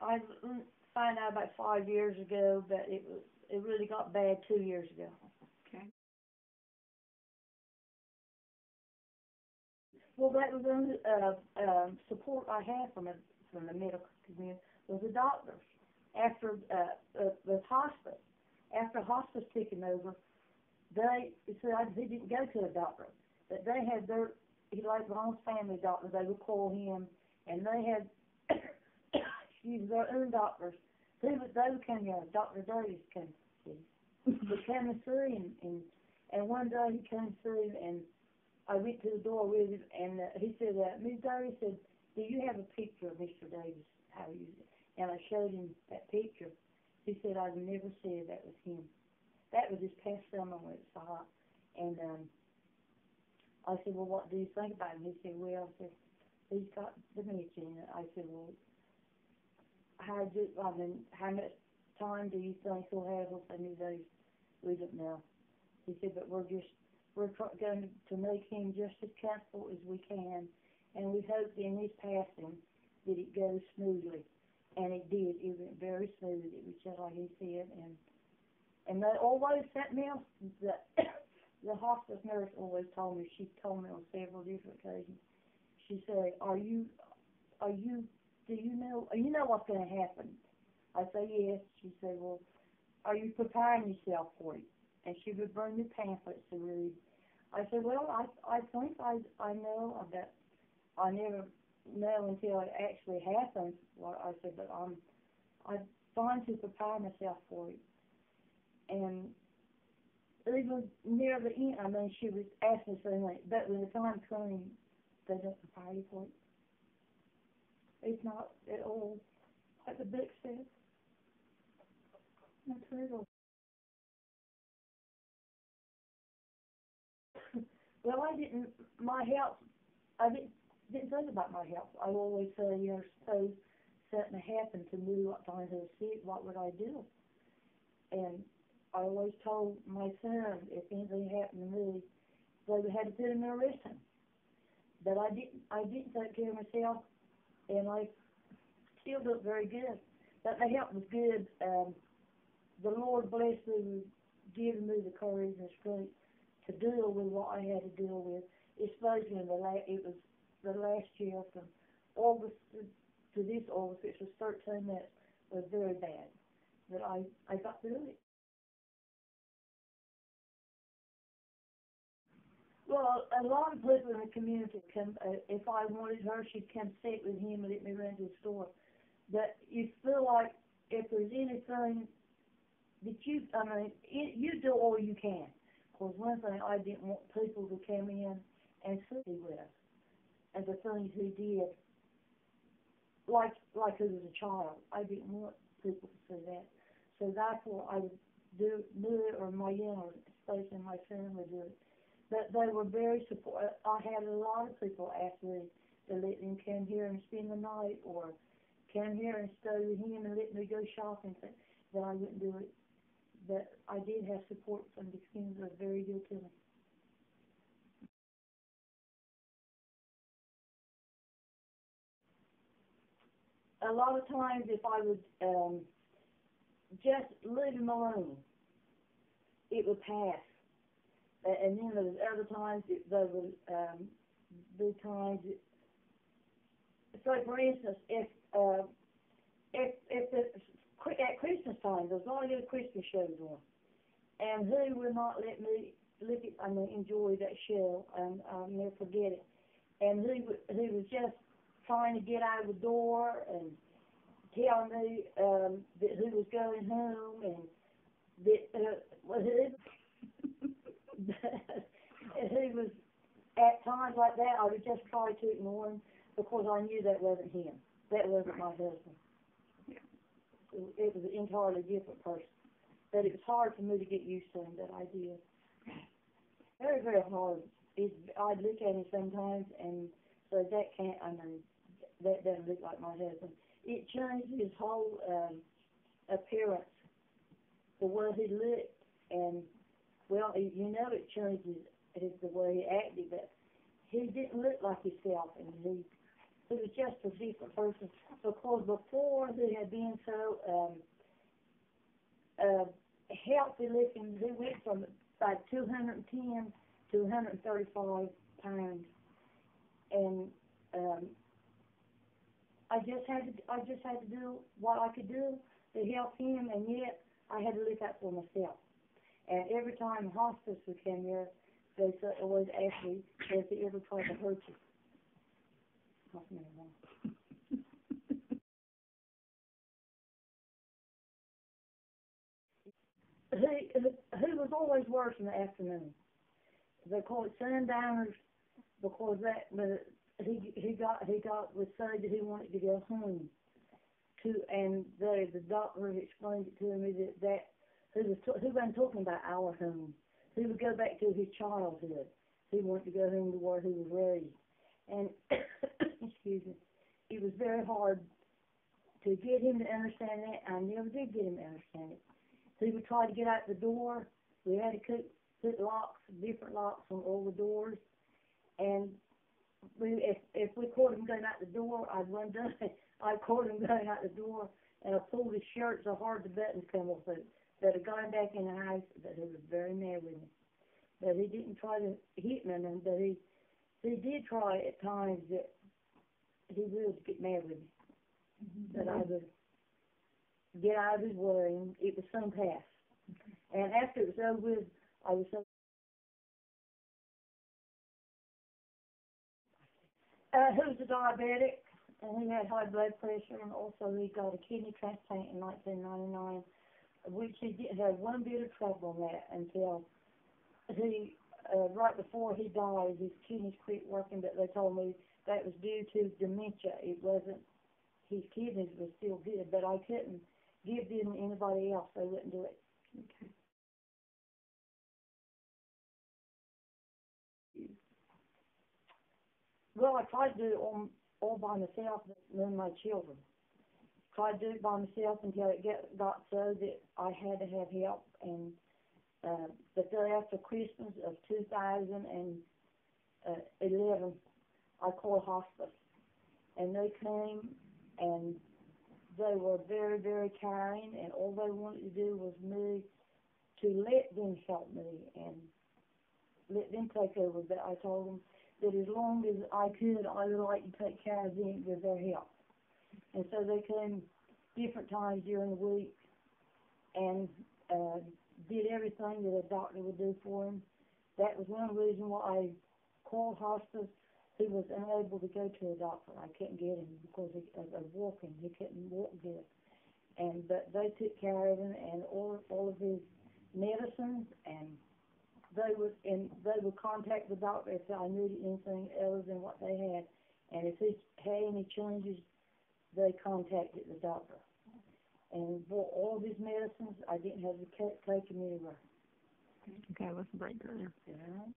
I found out about 5 years ago, but it really got bad 2 years ago. Okay. Well, that was the only support I had from the medical community was the doctors. After the hospice, after hospice taken over, he didn't go to a doctor, but they had he like my own family doctor. They would call him, and they had their own doctors. They would come here. Dr. Davis came to see. He came and see him, and one day he came to see him, and I went to the door with him, and he said, Ms. Davis said, do you have a picture of Mr. Davis? How he used it? And I showed him that picture. He said, I've never said that was him. That was this past summer when it was hot. And I said, well, what do you think about him? He said, well, I said, he's got dementia. And I said, well, how much time do you think he'll have left in his days? We don't know. He said, but we're going to make him just as comfortable as we can, and we hope in his passing that it goes smoothly. And it did. It went very smooth. It was just like he said. And they always sent me on, the hospice nurse always told me, she told me on several different occasions, she said, do you know what's going to happen? I said, yes. She said, well, are you preparing yourself for it? And she would bring me pamphlets to read. I said, well, I think I know that. I never know until it actually happens. Well, I said, but I'm trying to prepare myself for it. And even near the end, I mean, she was asking me something like, but when the time comes, they don't prepare you for it. It's not at all like the book said. That's terrible. Well, I didn't think about my health. I always say, suppose something happened to me, what time I was sick, what would I do? And I always told my son, if anything happened to me, they would have to put him in a rest home. But I didn't take care of myself, and I still look very good. But my health was good. The Lord blessed me with giving me the courage and strength to deal with what I had to deal with, especially it was the last year from August to this August, which was 13 months, was very bad. But I got through it. Well, a lot of people in the community come, if I wanted her, she'd come sit with him and let me run to the store. But you feel like if there's anything that you do all you can. Because one thing, I didn't want people to come in and see with us. And the things he did, like he was a child. I didn't want people to see that. So therefore, I would do it, or my youngers, especially my son, would do it. But they were very supportive. I had a lot of people ask me to let them come here and spend the night, or come here and stay with him and let me go shopping. But I wouldn't do it. But I did have support from the community. It was very good to me. A lot of times, if I would just leave him alone, it would pass. And then there was other times there would be times. So, for instance, if at Christmas time, there's a lot of good Christmas shows on, and he would not let me enjoy that show, and I'll never forget it. And he was just trying to get out of the door and tell me that he was going home, and that he was, at times like that, I would just try to ignore him because I knew that wasn't him. That wasn't my husband. It was an entirely different person. But it was hard for me to get used to him, that I did. Very, very hard. I'd look at him sometimes and say, that doesn't look like my husband. It changed his whole appearance, the way he looked. And, well, it changed the way he acted, but he didn't look like himself. And he was just a different person because before he had been so healthy looking, he went from about 210 to 135 pounds, and I just had to do what I could do to help him, and yet I had to look out for myself. And every time hospice would come here, they always ask me, "Has he ever tried to hurt you?" He was always worse in the afternoon. They call it sundowners because he was saying that he wanted to go home and the doctor explained it to me that he wasn't talking about our home. He would go back to his childhood. He wanted to go home to where he was raised. And excuse me, it was very hard to get him to understand that. I never did get him to understand it. He would try to get out the door. We had to put locks, different locks on all the doors. And if we caught him going out the door, I'd run down. I caught him going out the door, and I pulled his shirt so hard the buttons come off it. That had gone back in the house, that he was very mad with me. But he didn't try to hit me, but he did try at times that he would get mad with me. That I would get out of his way, and it was some pass. And after it was over with, I was so... he was a diabetic, and he had high blood pressure, and also he got a kidney transplant in 1999, which he didn't have one bit of trouble on that until he, right before he died, his kidneys quit working, but they told me that was due to dementia. It wasn't, his kidneys were still good, but I couldn't give them to anybody else. They wouldn't do it. Okay. Well, I tried to do it all by myself, and my children. Tried to do it by myself until it got so that I had to have help. And the day after Christmas of 2011, I called hospice, and they came, and they were very, very caring, and all they wanted to do was me to let them help me and let them take over. But I told them that as long as I could, I would like to take care of them with their help. And so they came different times during the week and did everything that a doctor would do for him. That was one reason why I called hospice. He was unable to go to a doctor. I couldn't get him because of walking. He couldn't walk good. But they took care of him and all of his medicines, and they would contact the doctor if I needed anything other than what they had. And if he had any changes, they contacted the doctor. And for all of his medicines, I didn't have to take him anywhere. Okay, let's break there. Yeah.